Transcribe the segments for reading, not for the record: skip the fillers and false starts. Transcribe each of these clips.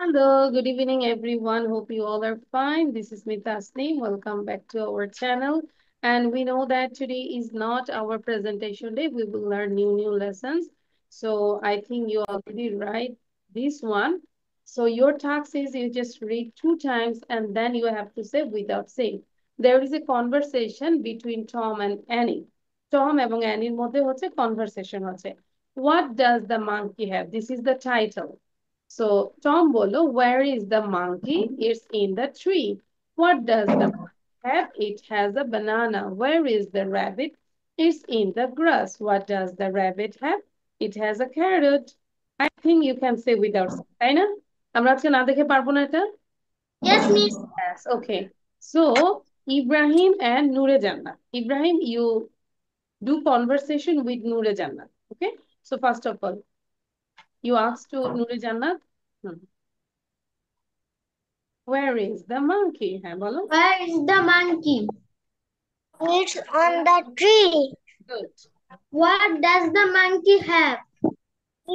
Hello, good evening, everyone. Hope you all are fine. This is Mita Asni. Welcome back to our channel. And we know that today is not our presentation day. We will learn new lessons. So I think you already write this one. So your task is you just read 2 times and then you have to say without saying. There is a conversation between Tom and Annie. Tom এবং অ্যানির মধ্যে হচ্ছে conversation হচ্ছে. What does the monkey have? This is the title. So Tom bolo, where is the monkey? It's in the tree. What does the monkey have? It has a banana. Where is the rabbit? It's in the grass. What does the rabbit have? It has a carrot. I think you can say without, তাই না? আমরা আজকে না দেখে পারবো না এটা? Yes, miss. Yes, okay. So Ibrahim and Noore Jannat. Ibrahim, you do conversation with Noore Jannat. Okay? So first of all, you ask to Noore Jannat. Where is the monkey? হ্যাঁ বলো। Where is the monkey? It's on the tree. Good. What does the monkey have?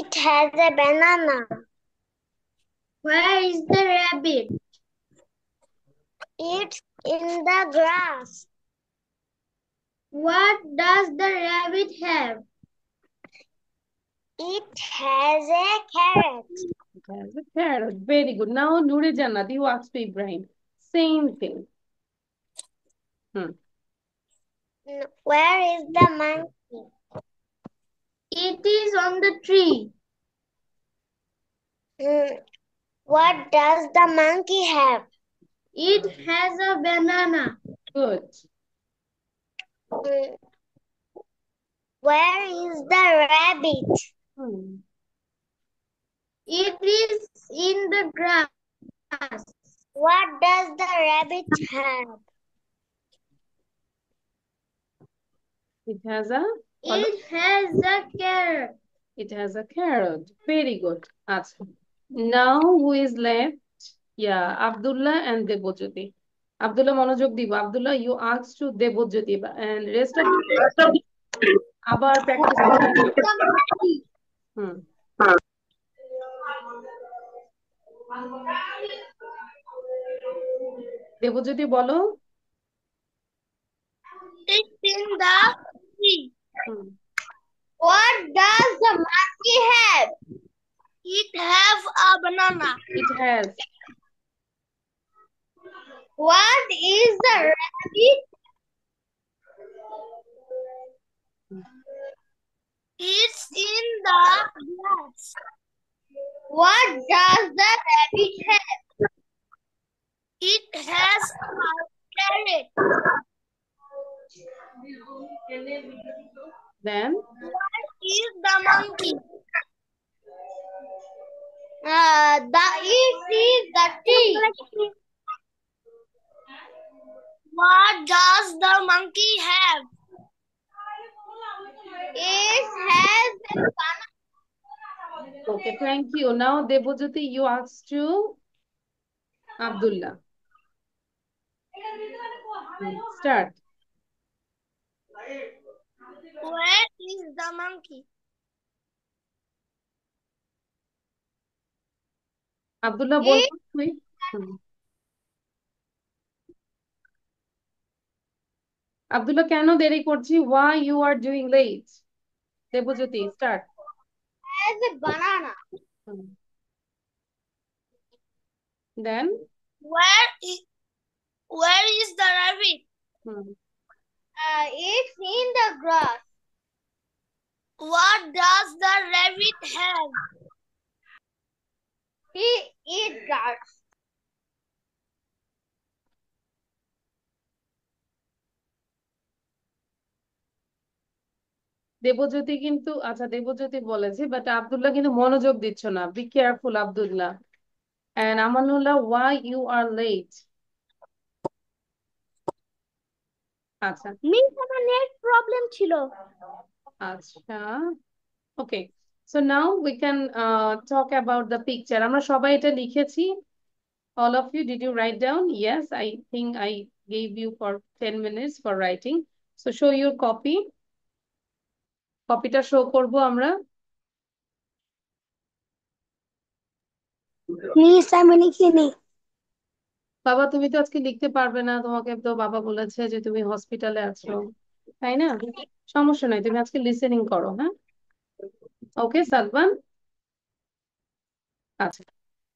It has a banana. Where is the rabbit? It's in the grass. What does the rabbit have? It has a carrot. It has a carrot. Very good. Now Noore Jannat, you ask to Ibrahim. Same thing. Where is the monkey? It is on the tree. What does the monkey have? It has a banana. Good. Where is the rabbit? It is in the grass. What does the rabbit have? It has a It has a carrot. It has a carrot. Very good. আচ্ছা. Now who is left? Yeah, Abdullah and Debojyoti. Abdullah মনোযোগ দিব। Abdullah, you ask to Debojyoti and rest of আবার practice করতে হুম দেবজ্যোতি বলো। It's in the tree. What does the monkey have? It has a banana. It has. What is the rabbit? It's in the grass. What does the rabbit have? It has a carrot. Then What is the monkey? It is the tree. What does the monkey have? It has a banana. okay, thank you. Now Debojyoti, you ask to Abdullah. Start. Where is the monkey? Abdullah বলবো তুই আব্দুল্লাহ কেন দেরি করছি? Why you are doing late? Debjyoti start. Has a banana. Then where is the rabbit? It's in the grass. What does the rabbit have? He eats grass. Debjyoti কিন্তু আচ্ছা দেবজ্যোতি বলেছে but Abdullah কিন্তু মনোযোগ দিচ্ছ না। Be careful Abdullah. And Amanullah, why you are late? আচ্ছা miss আমার net problem ছিল। আচ্ছা okay, so now we can talk about the picture. আমরা সবাই এটা লিখেছি। All of you, did you write down? Yes, I think I gave you for 10 minutes for writing. So show your copy. কপিটা show করব আমরা। Please আমি লিখিনি। বাবা তুমি তো আজকে লিখতে পারবে না, তোমাকে তো বাবা বলেছে যে তুমি হসপিটালে আছো, তাই না? সমস্যা নাই, তুমি আজকে লিসেনিং করো, হ্যাঁ? ওকে সাদবান। আচ্ছা,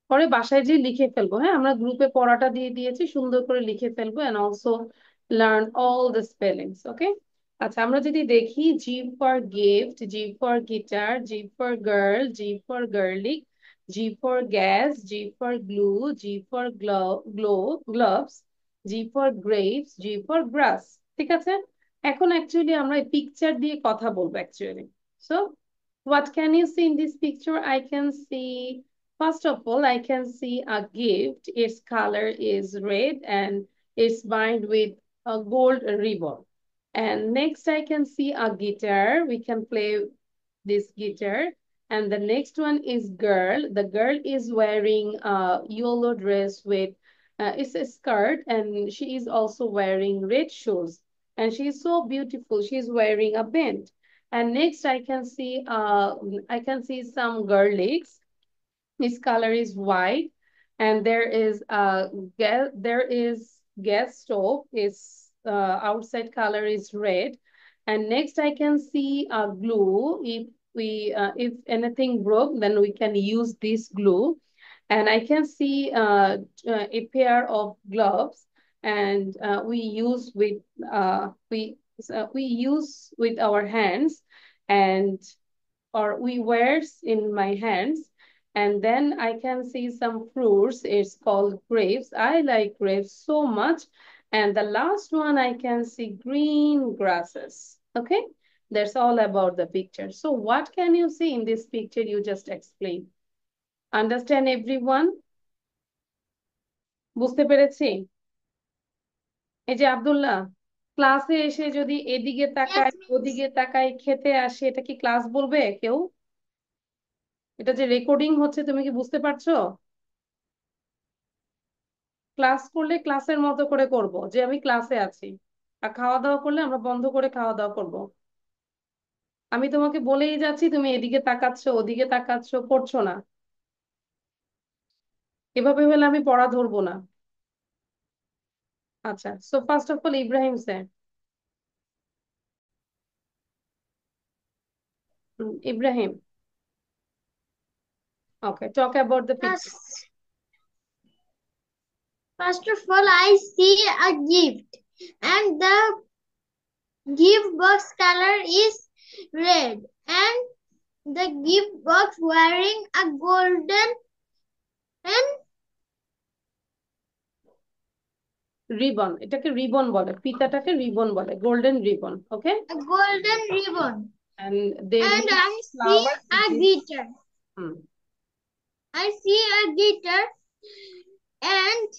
পরে বাসায় যে লিখে ফেলবো, হ্যাঁ? আমরা গ্রুপে পড়াটা দিয়ে দিয়েছি, সুন্দর করে লিখে ফেলবো and also learn all the spellings, okay? আচ্ছা, আমরা যদি দেখি, G for gift, G for guitar, G for girl, G for garlic, G for gas, G for glue, G for gloves, G for grapes, G for grass. ঠিক আছে, এখন actually আমরা picture দিয়ে কথা বলবো actually. So what can you see in this picture? I can see, first of all, I can see a gift. Its color is red and it's bound with a gold ribbon. And next I can see a guitar. We can play this guitar. And the next one is girl. The girl is wearing a yellow dress with it's a skirt, and she is also wearing red shoes. And she is so beautiful. She is wearing a band. And next I can see some girl legs. His color is white, and there is gas stove. Its outside color is red. And next, I can see a glue. If anything broke, then we can use this glue. And I can see a pair of gloves, and we use with our hands, and or we wears in my hands. And then I can see some fruits. It's called grapes. I like grapes so much. And the last one, I can see green grasses. Okay, that's all about the picture. So what can you see in this picture you just explained? Understand everyone? বুঝতে পেরেছি? এই যে আব্দুল্লাহ, ক্লাসে এসে যদি এদিকে Yes, তাকায় miss. ওদিকে তাকায় খেতে আসে, এটা কি ক্লাস বলবে কেউ? এটা যে রেকর্ডিং হচ্ছে, তুমি কি বুঝতে পারছো? ক্লাস করলে ক্লাসের মতো করে করব, যে আমি ক্লাসে আছি। আর খাওয়া দাওয়া করলে আমরা বন্ধ করে খাওয়া দাওয়া করব। আমি তোমাকে বলেই যাচ্ছি, তুমি এদিকে তাকাচ্ছ ওদিকে তাকাচ্ছ, পড়ছো না। এভাবে হলে আমি পড়া ধরবো না। আচ্ছা, so first of all Ibrahim sir, Ibrahim, okay, talk about the picture. Yes. First of all, I see a gift, and the gift box color is red, and the gift box wearing a golden and ribbon, এটাকে ribbon বলে, ফিতাটাকে ribbon বলে, golden ribbon, okay? a golden ribbon. And they And mix I see flower with a this. guitar. I see a guitar, and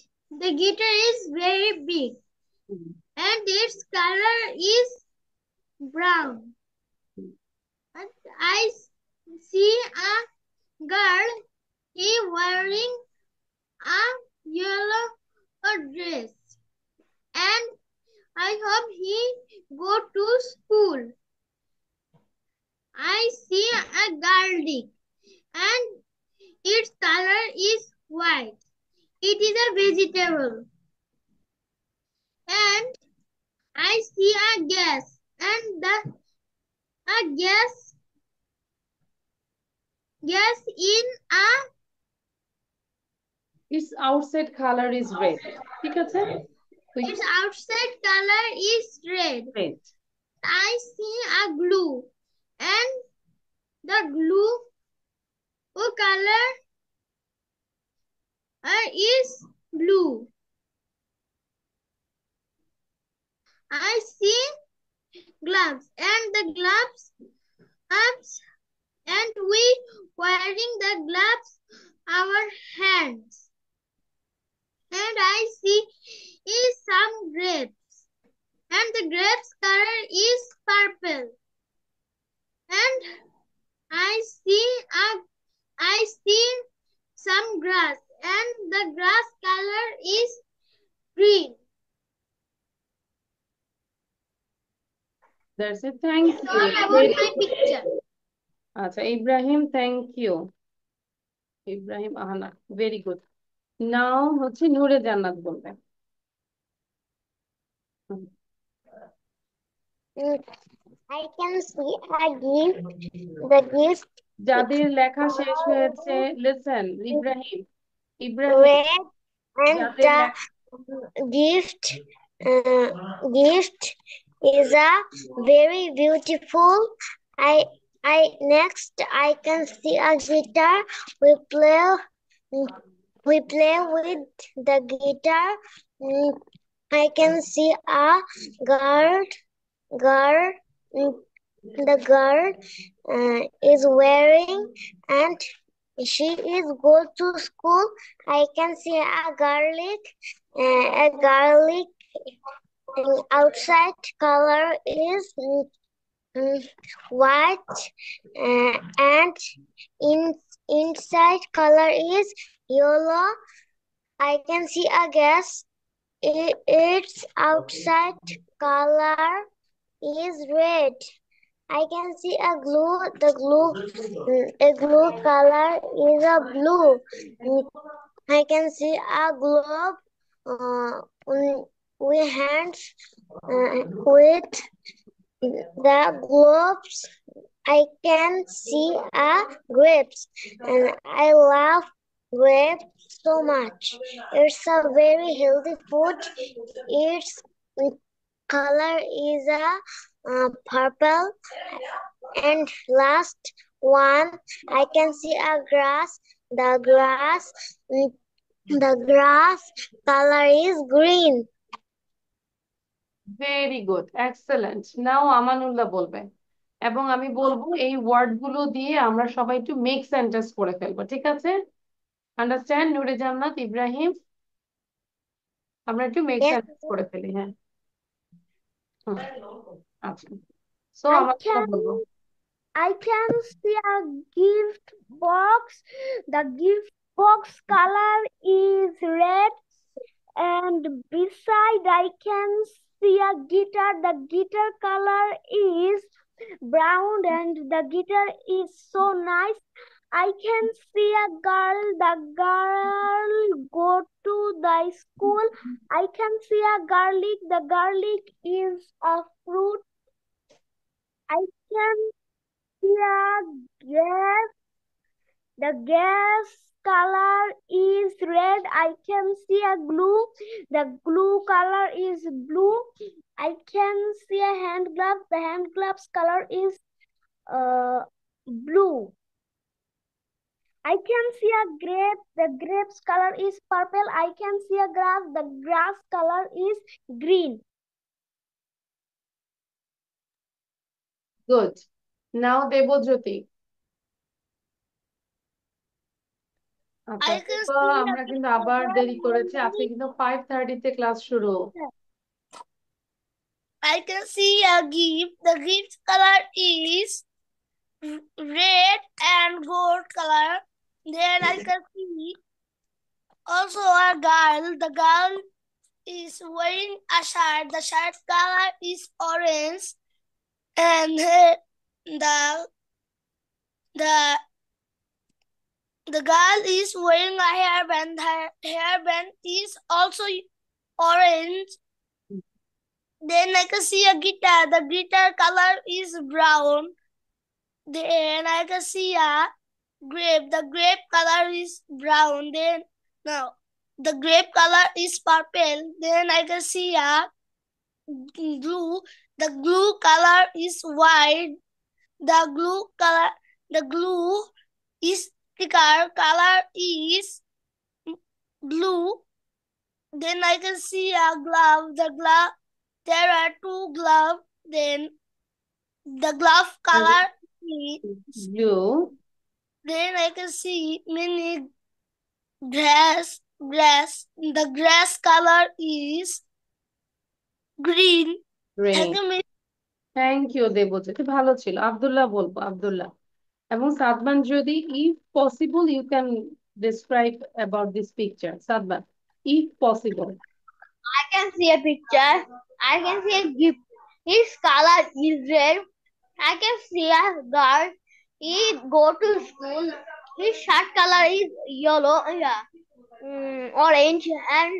the guitar is very big, and its color is brown. And I see a girl. He wearing a yellow dress, and I hope he go to school. I see a garlic, and its color is white. It is a vegetable. And I see a gas, and the a gas in a it's outside colour is red. ঠিক আছে, its outside color is red. Red. I see a glue, and the glue color is blue. I see gloves, and the gloves ups, and we wearing the gloves our hands. And I see is some grapes, and the grapes color is purple. And I see some grass, and the grass color is green. That's it, thank It's you. all about my picture. আচ্ছা Ibrahim, thank you. Ibrahim Ahana, very good. Now হচ্ছে নূরে জান্নাত বলবে। হুম। I can see a gift. The gift যাদের লেখা শেষ হয়েছে, listen is Ibrahim, Ibrahim, red and যাদের the gift gift is a very beautiful. I next I can see a guitar. We play with the guitar. Mm, I can see a girl. Girl. mm, The girl is wearing and she is go to school. I can see a garlic outside color is white and in inside color is yellow. I can see a gas. Its outside color is red. I can see a glue. A glue color is a blue. I can see a globe. We hands with the globes. I can see a grapes, and I love grapes so much. It's a very healthy food. Its color is a purple. And last one, I can see a grass. The grass, the grass color is green. Very good, excellent. Now Amanullah বলবে, এবং আমি বলবো এই word গুলো দিয়ে আমরা সবাই একটু মেক সেন্টেন্স করে ফেলবো, ঠিক আছে? আন্ডারস্ট্যান্ড নূরে জান্নাত, ইব্রাহিম? আমরা একটু মেক Yes, সেন্টেন্স করে ফেলি, হ্যাঁ। হুম, আচ্ছা। সো I আমানুল্লাহ can বলবো। I can see a gift box. The gift box color is red, and beside I can see a guitar. The guitar color is brown, and the guitar is so nice. I can see a girl. The girl go to the school. I can see a garlic. The garlic is a fruit. I can see a gas. The gas color is red. I can see a glue. The glue color is blue. I can see a hand glove. The hand gloves color is blue. I can see a grape. The grape's color is purple. I can see a grass. The grass color is green. Good. Now Debjyoti. আচ্ছা I can আপা, see a আমরা কিন্তু আবার picture দেরি করেছি, আজকে holding. কিন্তু 5:30-তে class শুরু। I can see a gift. The gift color is red and gold color. Then I can see also a girl. The girl is wearing a shirt. The shirt color is orange, and the the girl is wearing a hairband. Her hairband is also orange. Then I can see a guitar. The guitar color is brown. Then I can see a grape. The grape color is brown. Then now the grape color is purple. Then I can see a glue. The glue color is white. The glue is sticker color is blue. Then I can see a glove. There are two gloves. Then the glove color is blue. then I can see many grass. The grass color is green. Thank green. you, Miss. Thank you Debjyoti, ভালো ছিল। আব্দুল্লাহ বলবো, আব্দুল্লাহ। এবং সাদমান, যদি if possible you can describe about this picture. Sadman, if possible. I can see a picture. I can see a gift. His color is red. I can see a girl. He go to school. his shirt color is yellow, yeah, orange, and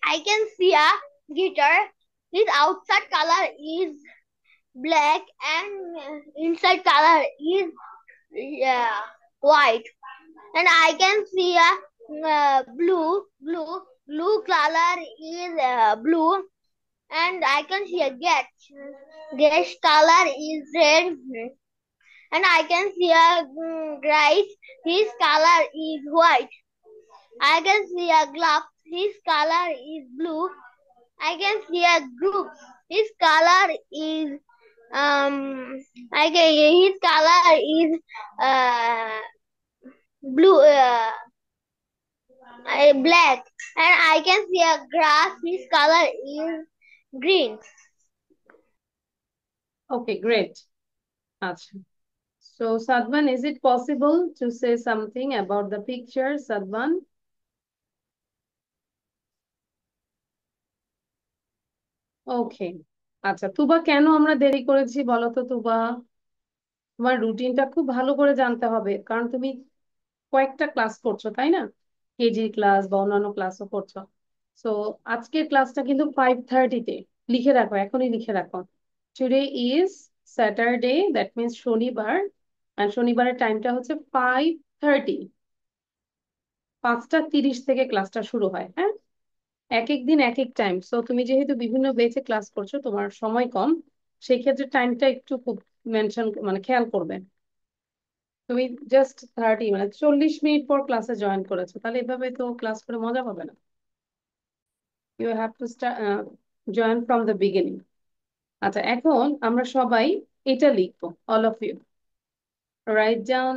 I can see a guitar. His outside color is black, and inside color is, yeah, white. And I can see a blue color is blue, and I can see a gas color is red, and I can see a rice. His color is white. I can see a glove. His color is blue. I can see a group. His color is his color is blue, black, and I can see a grass. His color is green. Okay, great. আচ্ছা। So, Sadman, is it possible to say something about the picture, Sadman? ওকে। আচ্ছা, তুবা কেন আমরা দেরি করেছি বলো তো তুবা? তোমার রুটিনটা খুব ভালো করে জানতে হবে, কারণ তুমি কয়েকটা ক্লাস করছো, তাই না? কেজি ক্লাস বা অন্যান্য ক্লাসও করছো। সো আজকের ক্লাসটা কিন্তু 5:30-তে। লিখে রাখো, এখনই লিখে রাখো। Today is Saturday, that means শনিবার। আর শনিবারের টাইমটা হচ্ছে 5:30। 5:30 থেকে ক্লাসটা শুরু হয়, হ্যাঁ? এক এক দিন এক এক টাইম। সো তুমি যেহেতু বিভিন্ন বেচে ক্লাস করছো, তোমার সময় কম, সেই ক্ষেত্রে টাইমটা একটু খুব মেনশন, মানে খেয়াল করবে। তুমি জাস্ট 30, মানে 40 মিনিট পর ক্লাসে জয়েন করেছো, তাহলে এভাবে তো ক্লাস করে মজা পাবে না। You have to join from the beginning. আচ্ছা, এখন আমরা সবাই এটা লিখবো, all of you write down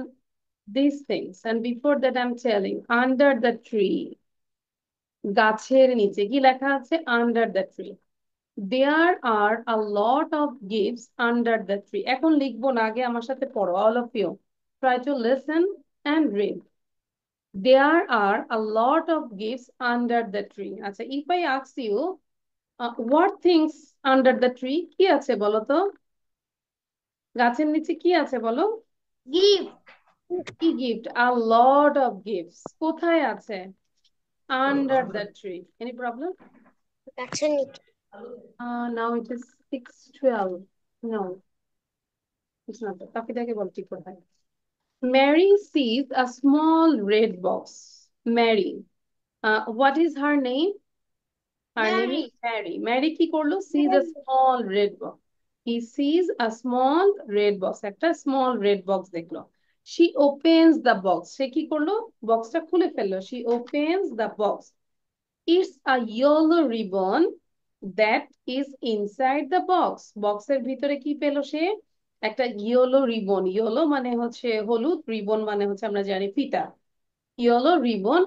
these things, and before that I'm telling, under the tree, গাছের নিচে কি লেখা আছে? Under the tree there are a lot of gifts under the tree। এখন লিখবো না, আগে আমার সাথে পড়ো, all of you try to listen and read। There are a lot of gifts under the tree। আচ্ছা, if I ask you what things under the tree, কি আছে বলো তো? গাছের নিচে কি আছে বলো? Gift. কি gift? a lot of gifts কোথায় আছে? under the tree। any problem? Now it is 6:12। no, it's not that। তাকে বল ঠিক কোথায়। Mary sees a small red box। Mary, what is her name? Her name is Mary. Mary। Mary কি করলো? Sees a small red box। He sees a small red box। একটা small red box দেখলো। She opens the box। সে কি করলো? বক্সটা খুলে ফেললো। She opens the box। It's a yellow ribbon that is inside the box। বক্সের ভিতরে কি পেলো সে? একটা ইয়েলো রিবন। ইয়েলো মানে হচ্ছে হলুদ, রিবন মানে হচ্ছে আমরা জানি ফিতা। Yellow ribbon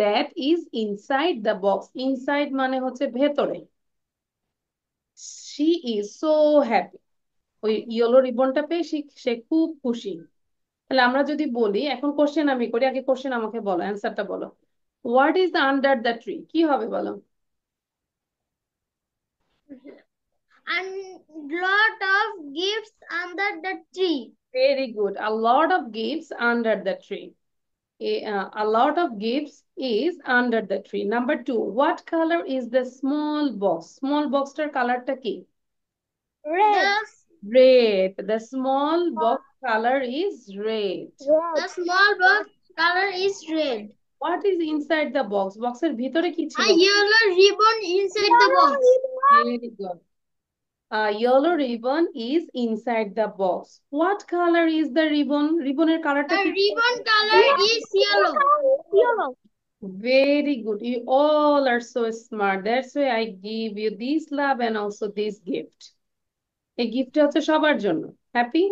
that is inside the box. Inside মানে হচ্ছে ভেতরে। She is so happy. ওই ইয়েলো রিবনটা পেয়ে সে খুব খুশি। তাহলে আমরা যদি বলি, এখন কোশ্চেন আমি করি, আগে কোশ্চেন আমাকে বলো, অ্যান্সারটা বলো। What is under the tree? কি হবে বলো? And lot of gifts under the tree. Very good. a lot of gifts under the tree। a lot of gifts is under the tree। Number 2, what color is the small box? Small boxটার কালারটা কি? Red. Red। The small box color is red। The small box color is red. What is inside the box? বক্সের ভিতরে কি A ছিল? yellow ribbon inside the box. Very good। A yellow ribbon is inside the box। What color is the ribbon? রিবনের কালারটা The কি? ribbon color is yellow. Yellow. Very good। You all are so smart। That's why I give you this love and also this gift। এই গিফটটা হচ্ছে সবার জন্য। Happy?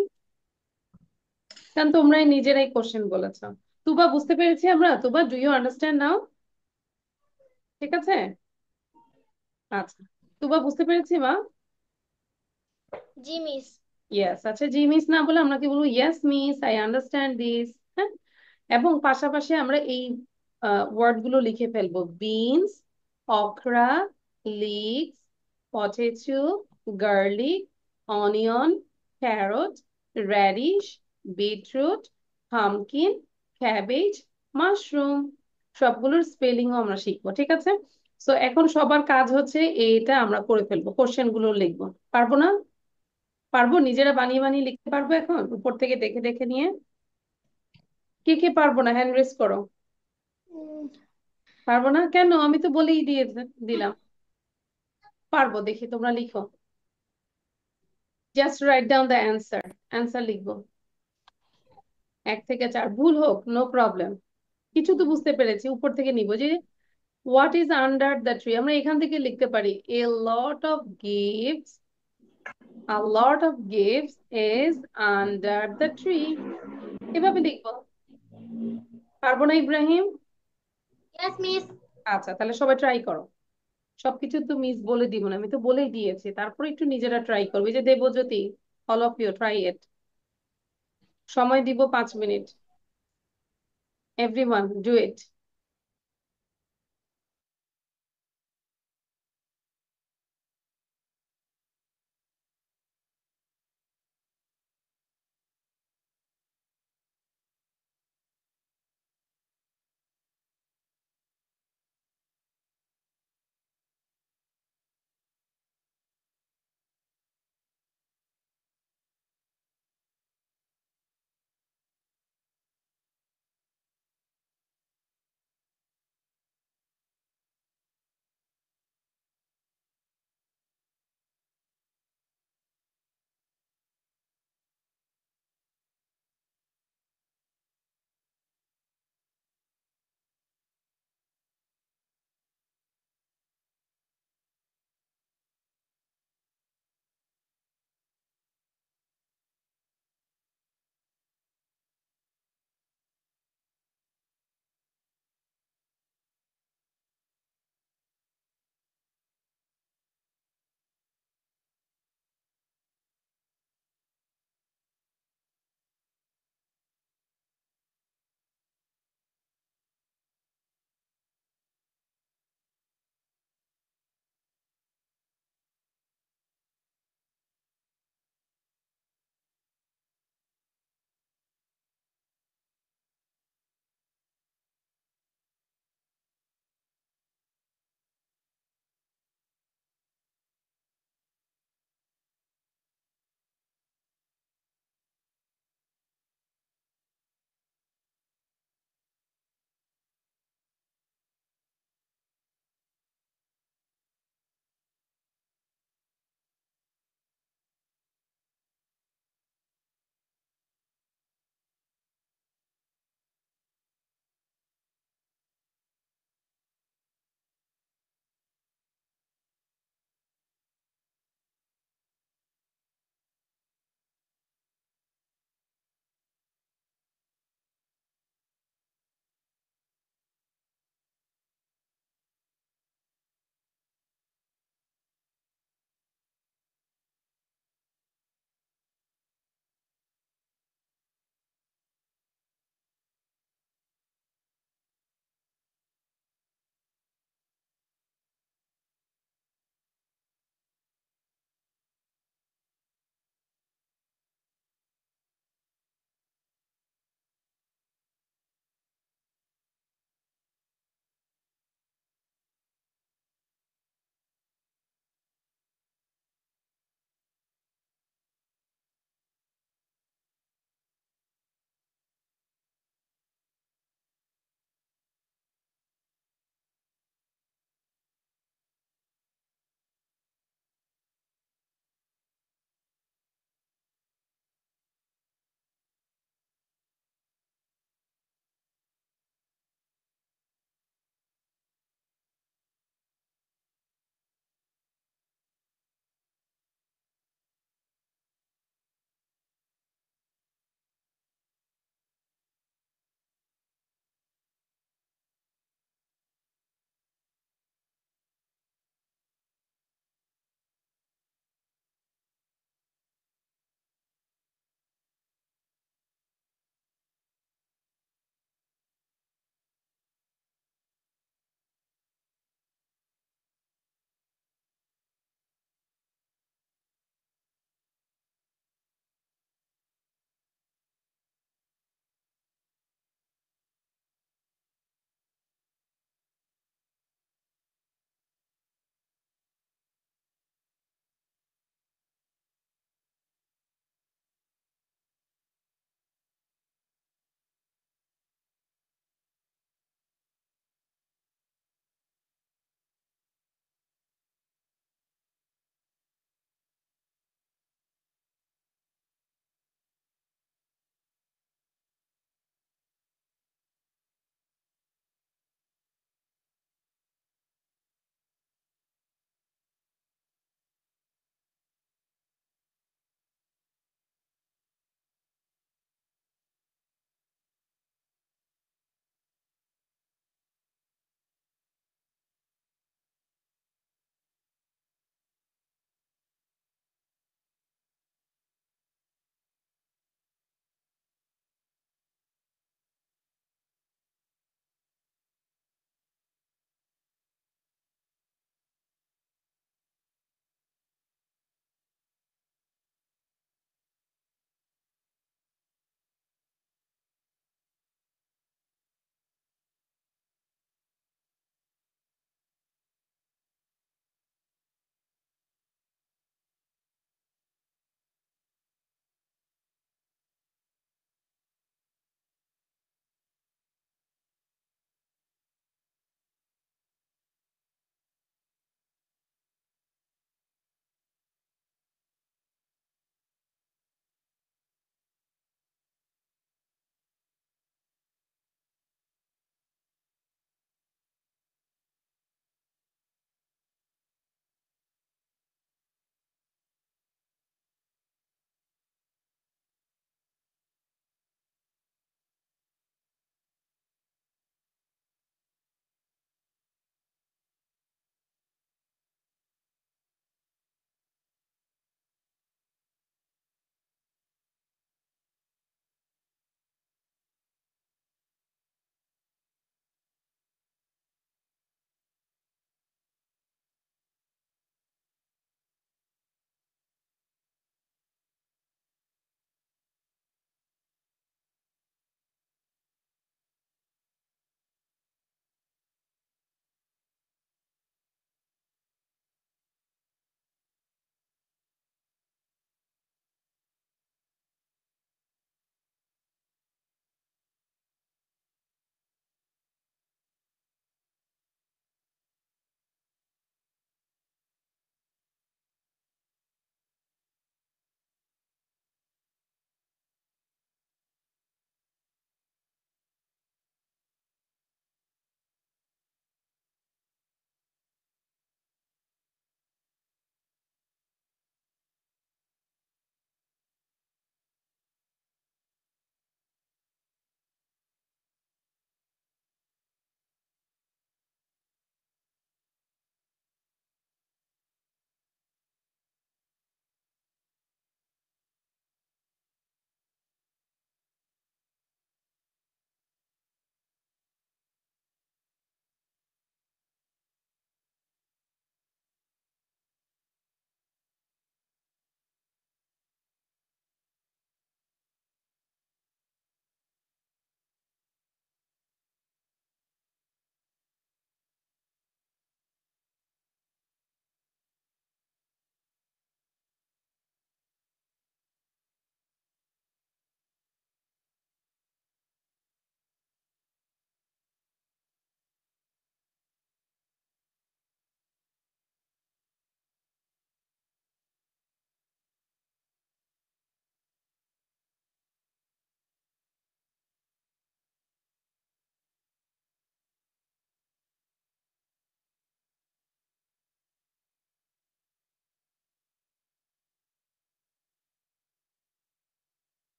কারণ তোমরাই নিজেরাই কোশ্চেন বলেছ। তুবা, বুঝতে পেরেছি আমরা? Tuba, do you understand now? ঠিক আছে? আচ্ছা, তুবা বুঝতে পেরেছি মা? জি মিস। ইয়েস। আচ্ছা, জি মিস না বলে আমরা কি বলবো? Yes miss, I understand this. হ্যাঁ, এবং পাশাপাশি আমরা এই ওয়ার্ড গুলো লিখে ফেলবো। Beans, okra, leeks, potato, garlic, onion, carrot, radish, beetroot, pumpkin, cabbage, mushroom. সবগুলোর স্পেলিংও আমরা শিখবো, ঠিক আছে? সো এখন সবার কাজ হচ্ছে এটা আমরা করে ফেলবো, কোশ্চেন গুলো লিখবো। পারবো না? পারবো, নিজেরা বানিয়ে বানিয়ে লিখতে পারবো এখন উপর থেকে দেখে দেখে নিয়ে? কে কে পারবো না হ্যান্ড রেজ করো। পারবো না কেন? আমি তো বলেই দিয়ে দিলাম পারবো। দেখি তোমরা লিখো। Just write down the answer. Answer লিখবো 1 থেকে 4, ভুল হোক নো প্রবলেম। কিছু তো বুঝতে পেরেছি, উপর থেকে নিব যে what is under the tree, আমরা এখান থেকে লিখতে পারি a lot of gifts, a lot of gifts is under the tree. এভাবে লিখবো। পারবো না ইব্রাহিম? Yes, miss. আচ্ছা, তাহলে সবাই ট্রাই করো। সবকিছু তো মিস বলে দিব না, আমি তো বলেই দিয়েছি, তারপরে একটু নিজেরা ট্রাই করবে। এই যে Debjyoti, all of you try it. সময় দিব 5 মিনিট। Everyone do it.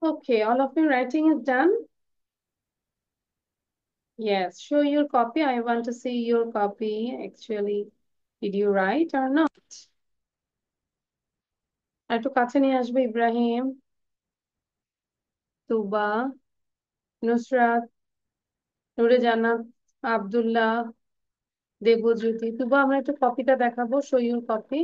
Okay, all of your writing is done? Yes, show your copy. I want to see your copy. Actually, did you write or not? আর একটু কাছে নিয়ে আসবে ইব্রাহিম, তুবা, নুসরাত, নুরে জান্নাত, আব্দুল্লাহ, দেবজ্যোতি। তুবা, আমরা একটু কপিটা দেখাবো। Show your copy.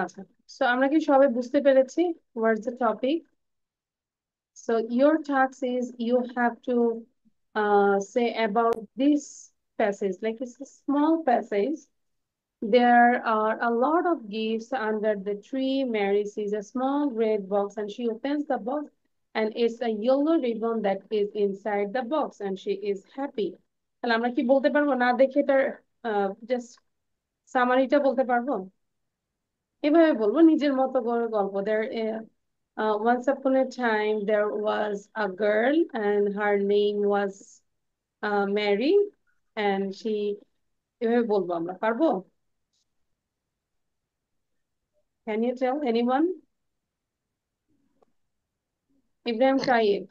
আচ্ছা, সো আমরা কি সবাই বুঝতে পেরেছি what's the topic? So your task is you have to say about this passage, like it's a small passage. There are a lot of gifts under the tree. Mary sees a small red box and she opens the box and it's a yellow ribbon that is inside the box and she is happy. তাহলে আমরা কি বলতে পারবো না দেখে এটার just সামারিটা বলতে পারবো? এভাবে বলবো নিজের মতো করে গল্প। Once upon a time there was a girl and her name was Mary and she, এভাবে বলবো আমরা, পারবো? Can you tell anyone? Ibrahim, try it.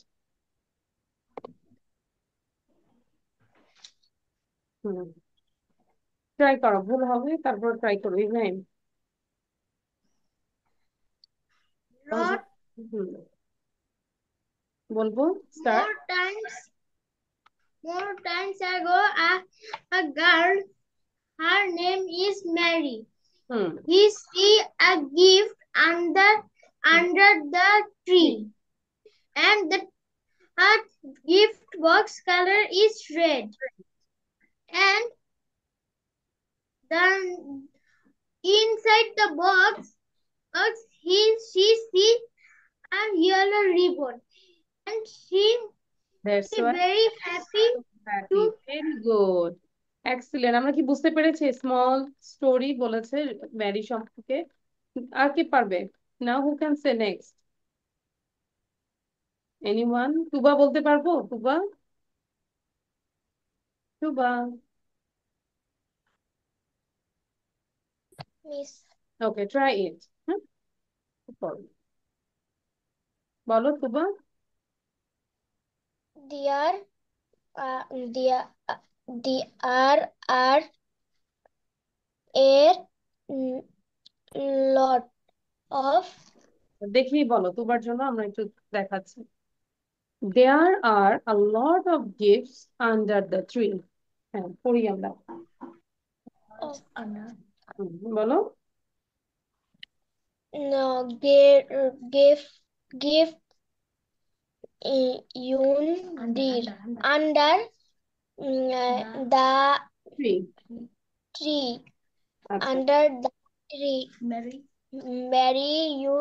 Try করো, ভুল হবে তারপর ট্রাই করো ইব্রাহিম। Lot হুম, বলবো start. more times ago, a girl, her name is Mary. Hmm, He see a gift under the tree, and the gift box color is red. And then inside the she see a yellow ribbon, and she that's why very happy happy, to. Very good, excellent. আমরা কি বুঝতে পেরেছি? Small story বলেছে Mary সম্পর্কে। আর কি পারবে? Now who can say next? Anyone? Tuba বলতে পারবো? Tuba, Tuba. Miss, okay, try it. হ্যাঁ, বলো তুবা। there there there are a lot of. দেখেই বলো, তুবার জন্য আমরা একটু দেখাচ্ছি। There are a lot of gifts under the tree. হ্যাঁ, পড়ি আমরা। বলো। No, give under the Tree. tree. আচ্ছা, Under the tree. Mary, you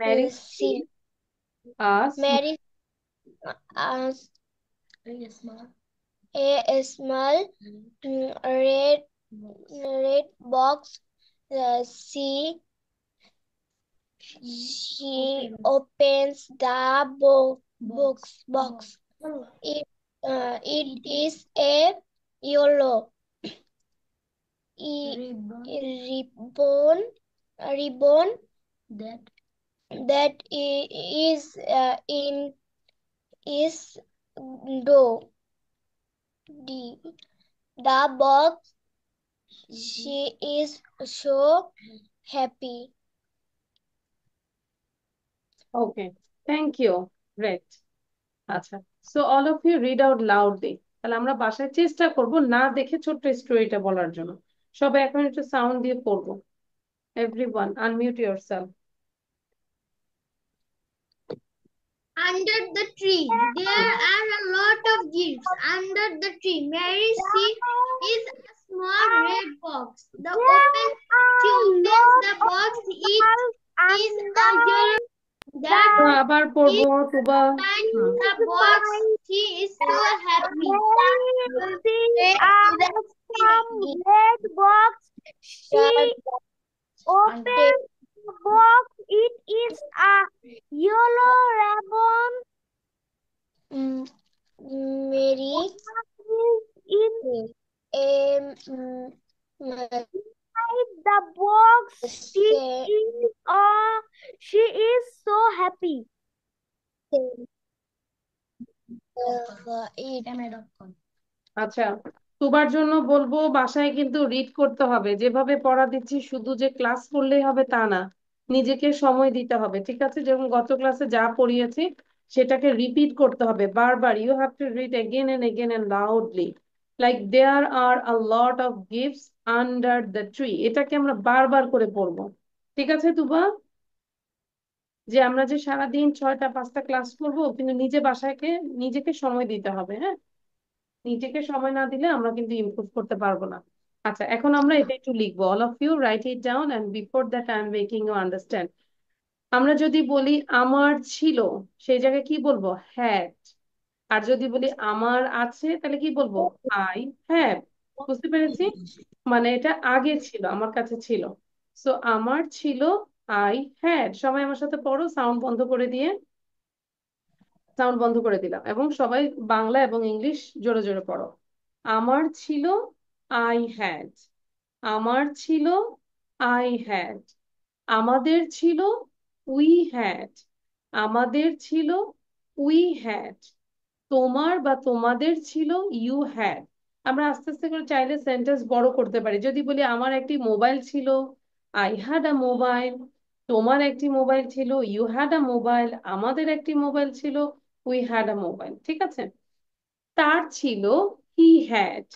Mary see. us Mary a small red box. See, she opens the box. It is a yellow ribbon that is in is do the box. She is so happy. Okay, thank you. Great. আচ্ছা, so all of you read out loudly. তাহলে আমরা বাসায় চেষ্টা করব না দেখে ছোট্ট স্টোরিটা বলার জন্য। সবাই এখন একটু সাউন্ড দিয়ে পড়বো। Everyone, unmute yourself. Under the tree, there are a lot of gifts. Under the tree, Mary sees is a small red box. She opens the box. It is a yellow that আবার পড়বো তুবা। finds the box. She is so happy. Red box. She opens the box. It is a yellow ribbon. Mary Is in a inside the box. She is so happy. আচ্ছা, তোমার জন্য বলবো বাসায় কিন্তু read করতে হবে। যেভাবে পড়া দিচ্ছি শুধু যে ক্লাস করলেই হবে তা না, নিজেকে সময় দিতে হবে, ঠিক আছে? যেমন গত ক্লাসে যা পড়িয়েছি সেটাকে রিপিট করতে হবে বারবার। You have to read again and again and loudly, like there are a lot of gifts under the tree. এটাকে আমরা বারবার করে পড়বো, ঠিক আছে তুবা? যে আমরা যে সারাদিন 6টা 5টা ক্লাস করবো, কিন্তু নিজে বাসায়কে নিজেকে সময় দিতে হবে, হ্যাঁ? নিজেকে সময় না দিলে আমরা কিন্তু ইমপ্রুভ করতে পারবো না। আচ্ছা, এখন আমরা এটা একটু লিখবো। All of you write it down and before that I am making you understand. আমরা যদি বলি আমার ছিল, সেই জায়গায় কি বলবো? হ্যাড। আর যদি বলি আমার আছে, তাহলে কি বলবো? I have. বুঝতে পেরেছি? মানে এটা আগে ছিল, আমার কাছে ছিল। সো আমার ছিল, আই হ্যাড। সবাই আমার সাথে পড়ো, সাউন্ড বন্ধ করে দিয়ে। সাউন্ড বন্ধ করে দিলাম, এবং সবাই বাংলা এবং ইংলিশ জোরে জোরে পড়ো। আমার ছিল, আই হ্যাড। আমার ছিল, আই হ্যাড। আমাদের ছিল, উই হ্যাড। আমাদের ছিল, উই হ্যাড। তোমার বা তোমাদের ছিল, ইউ হ্যাড। আমরা আস্তে আস্তে করে চাইলে সেন্টেন্স বড় করতে পারি। যদি বলি আমার একটি মোবাইল ছিল, আই হ্যাড আ মোবাইল। তোমার একটি মোবাইল ছিল, ইউ হ্যাড আ মোবাইল। আমাদের একটি মোবাইল ছিল, উই হ্যাড আ মোবাইল। ঠিক আছে? তার ছিল, হি হ্যাড।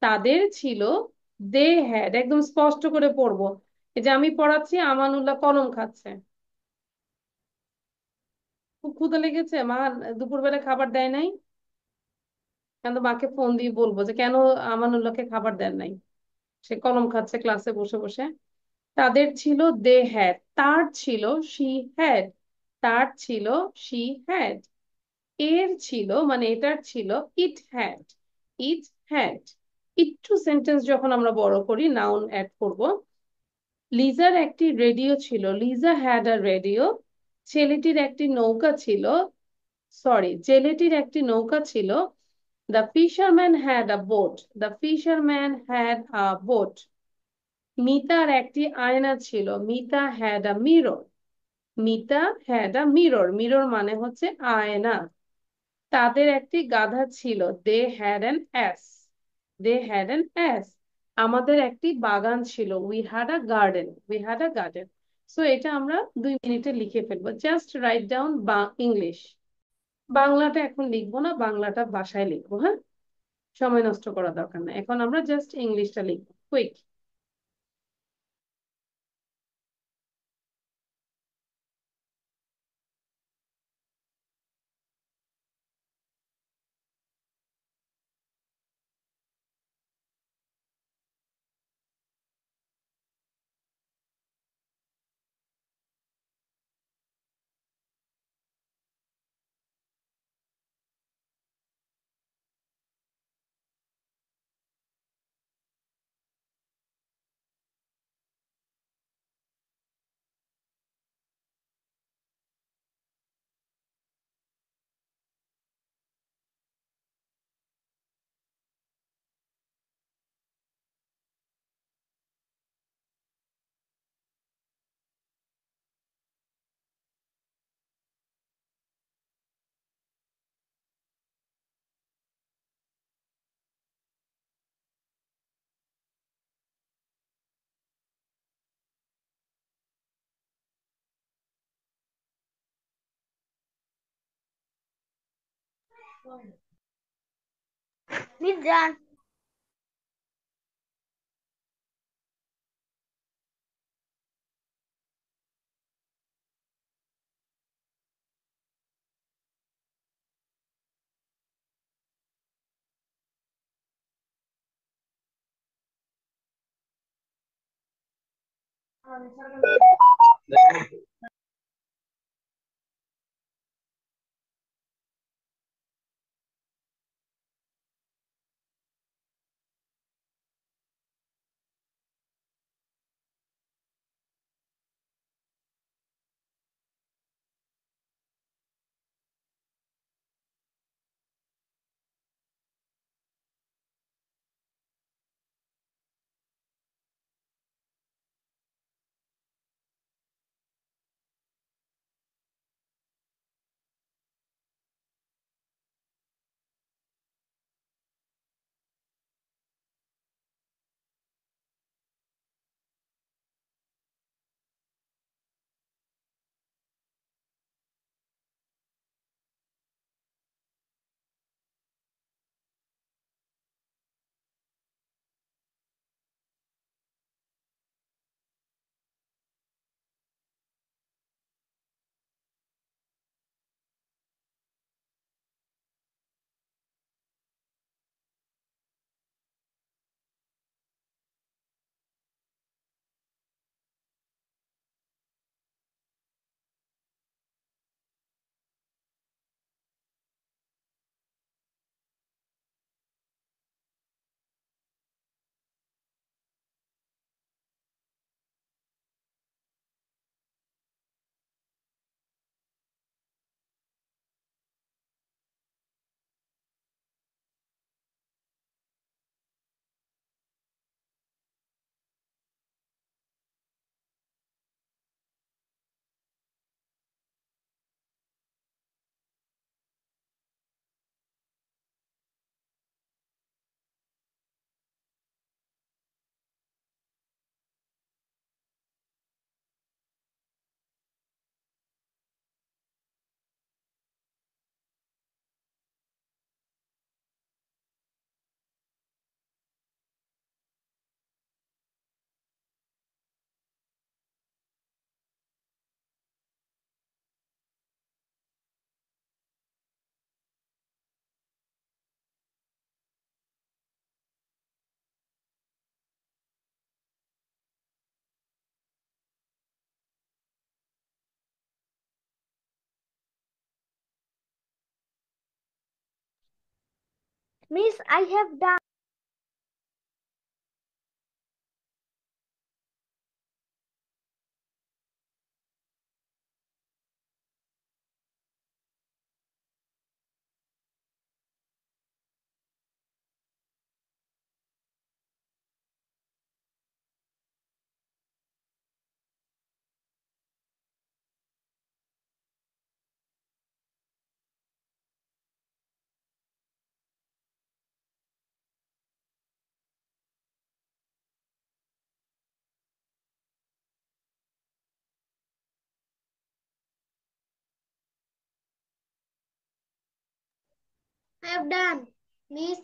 তাদের ছিল, দে হ্যাড। একদম স্পষ্ট করে পড়বো। এই যে আমি পড়াচ্ছি, আমানুল্লাহ কলম খাচ্ছে। খুব ক্ষুধা লেগেছে, মা দুপুরবেলা খাবার দেয় নাই। কেন, মাকে ফোন দিয়ে বলবো যে কেন আমানুল্লাহকে খাবার দেন নাই, সে কলম খাচ্ছে ক্লাসে বসে বসে। তাদের ছিল, দে হ্যাড। তার ছিল, শি হ্যাড। তার ছিল, শি হ্যাড। এর ছিল, মানে এটার ছিল, ইট হ্যাড। It had. একটু সেন্টেন্স যখন আমরা বড় করি, নাউন অ্যাড করব। লিজার একটি রেডিও ছিল, লিজা হ্যাড আ রেডিও। ছেলেটির একটি নৌকা ছিল, সরি, ছেলেটির একটি নৌকা ছিল। The fisherman had a boat. The fisherman had a boat. মিতার একটি আয়না ছিল, Mita had a mirror. Mita had a mirror. Mirror মানে হচ্ছে আয়না। তাদের একটি গাধা ছিল, they had an ass. They had an ass. আমাদের একটি বাগান ছিল, we had a garden. We had a garden. So এটা আমরা 2 মিনিটে লিখে ফেলবো। জাস্ট রাইট ডাউন বা ইংলিশ। বাংলাটা এখন লিখবো না, বাংলাটা বাসায় লিখবো, হ্যাঁ? সময় নষ্ট করা দরকার না, এখন আমরা জাস্ট ইংলিশটা লিখবো quick. Miss Jan. Miss, I have done. I have done, Miss.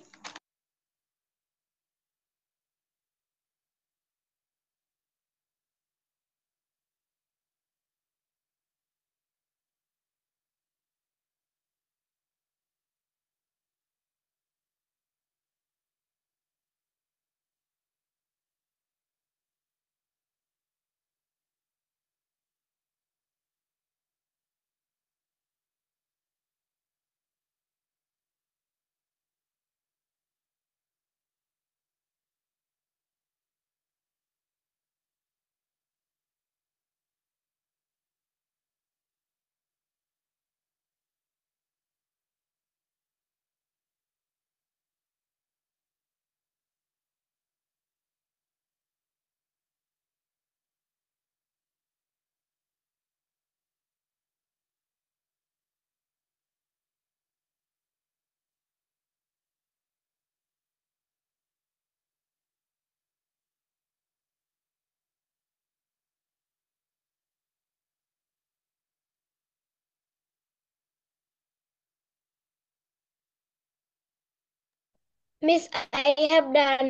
Miss, I have done.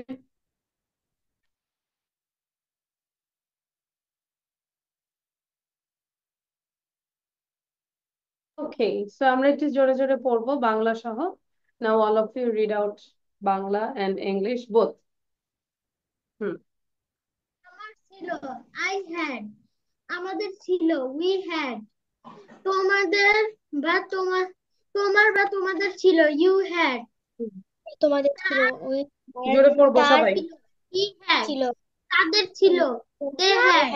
Okay, so আমরা একটু জোরে জোরে পড়বো বাংলা সহ। Now all of you read out Bangla and English both. হুম। আমার ছিল, I had. আমাদের ছিল, we had. তোমাদের বা তোমাদের ছিল, you had. তোমাদের ছিল ওই জোরে পড়বো তার সবাই। We had. ছিল তাদের ছিল, they had.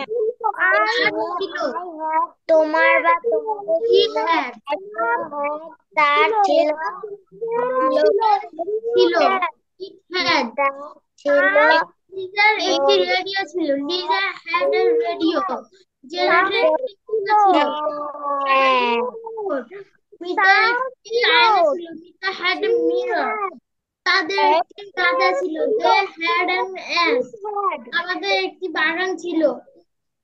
তোমার বা তোমাদের He ছিল had. তার ছিল ছিল, it had. তার ছিল লিজার একটি রেডিও ছিল, Liza had a radio. Generator ছিল, মিতার একটি আয়না ছিল, মিতা had a mirror. তাদের একটি গাধা ছিল, they had an ass. আমাদের একটি বাগান ছিল,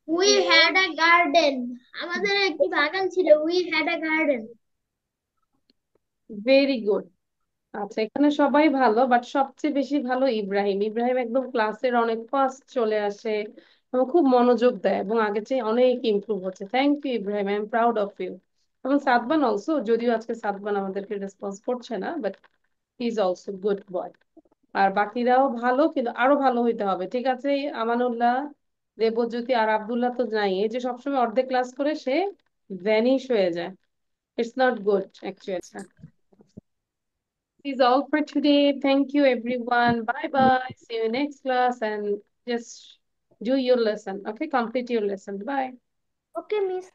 we had a garden. আমাদের একটি বাগান ছিল, we had a garden. Very good. আচ্ছা, এখানে সবাই ভালো, বাট সবচেয়ে বেশি ভালো ইব্রাহিম। ইব্রাহিম একদম ক্লাসের অনেক ফার্স্ট চলে আসে এবং খুব মনোযোগ দেয় এবং আগের চেয়ে অনেক ইমপ্রুভ হচ্ছে। Thank you Ibrahim, I am proud of you. এবং সাদবান অলসো, যদিও আজকে সাদবান আমাদেরকে রেসপন্স করছে না, but he is also good boy. আর বাকিরাও ভালো, কিন্তু আরো ভালো হইতে হবে, ঠিক আছে? আমানুল্লাহ, দেবজ্যোতি আর আব্দুল্লাহ তো নাই, এই যে সবসময় অর্ধেক ক্লাস করে সে ভ্যানিশ হয়ে যায়। It's not good actually. Is all for today. Thank you, everyone. Bye bye. See you next class and just do your lesson. Okay, complete your lesson. Bye. Okay miss